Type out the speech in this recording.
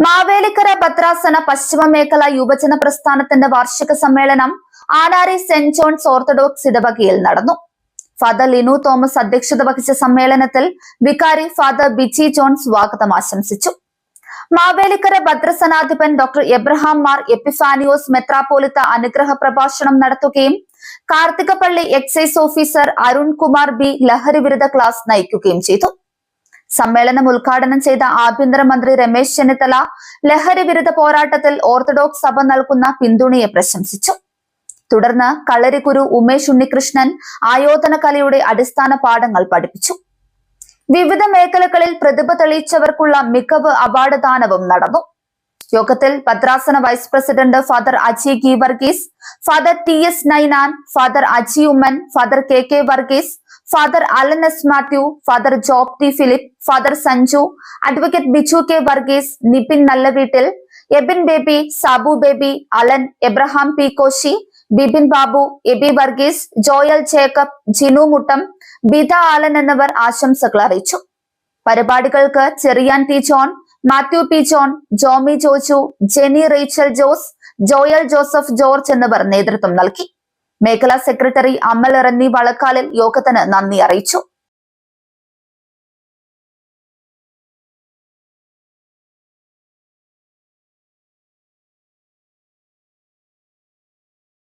മാവേലിക്കര ഭദ്രാസന പശ്ചിമ മേഖല യുവജന പ്രസ്ഥാനത്തിന്റെ വാർഷിക സമ്മേളനം ആനാരി സെന്റ് ജോൺസ് ഓർത്തഡോക്സ് ഇടവകയിൽ നടന്നു. ഫാദർ ലിനു തോമസ് അധ്യക്ഷത വഹിച്ച സമ്മേളനത്തിൽ വികാരി ഫാദർ ബിജി ജോൺ സ്വാഗതം ആശംസിച്ചു. മാവേലിക്കര ഭദ്രസനാധിപൻ ഡോക്ടർ എബ്രഹാം മാർ എപ്പിഫാനിയോസ് മെത്രാപ്പോലിത്ത അനുഗ്രഹ പ്രഭാഷണം നടത്തുകയും Karthikappally excise officer Arun Kumar B ലഹരിവിരുദ്ധ ക്ലാസ് നയിക്കുകയും ചെയ്തു. സമ്മേളനം ഉദ്ഘാടനം ചെയ്ത ആഭ്യന്തരമന്ത്രി രമേശ് ചെന്നിത്തല ലഹരി വിരുദ്ധ പോരാട്ടത്തിൽ ഓർത്തഡോക്സ് സഭ നൽകുന്ന പിന്തുണയെ പ്രശംസിച്ചു. തുടർന്ന് കളരിഗുരു ഉമേഷ് ഉണ്ണികൃഷ്ണൻ ആയോധന കലയുടെ അടിസ്ഥാന പാഠങ്ങൾ പഠിപ്പിച്ചു. വിവിധ മേഖലകളിൽ പ്രതിഭ തെളിയിച്ചവർക്കുള്ള മികവ് അവാർഡ് ദാനവും നടന്നു. യോഗത്തിൽ ഭദ്രാസന vice president father Aji G Varghese, father T S Ninan, father Aji Oommen, father K K Varghese, father Alan S Mathew, father Job T Philip, father Sanju, advocate Biju K Varghese, Nipin Nallaveettil, Ebin Baby, Sabu Baby, Alan, Abraham P Koshy, Bibin Babu, Eby Varghese, Joel Jacob, Jinu Muttam, Bitha Alan എന്നിവർ ആശംസകൾ അറിയിച്ചു. പരിപാടികൾക്ക് Cherian T John, Mathew P John, Jomi Joju, Jeni Rachel Jose, Joel Joseph George എന്നിവർ നേതൃത്വം നൽകി. മേഖലാ secretary അമൽ റന്നി വളക്കാലിൽ യോഗത്തിന് നന്ദി അറിയിച്ചു.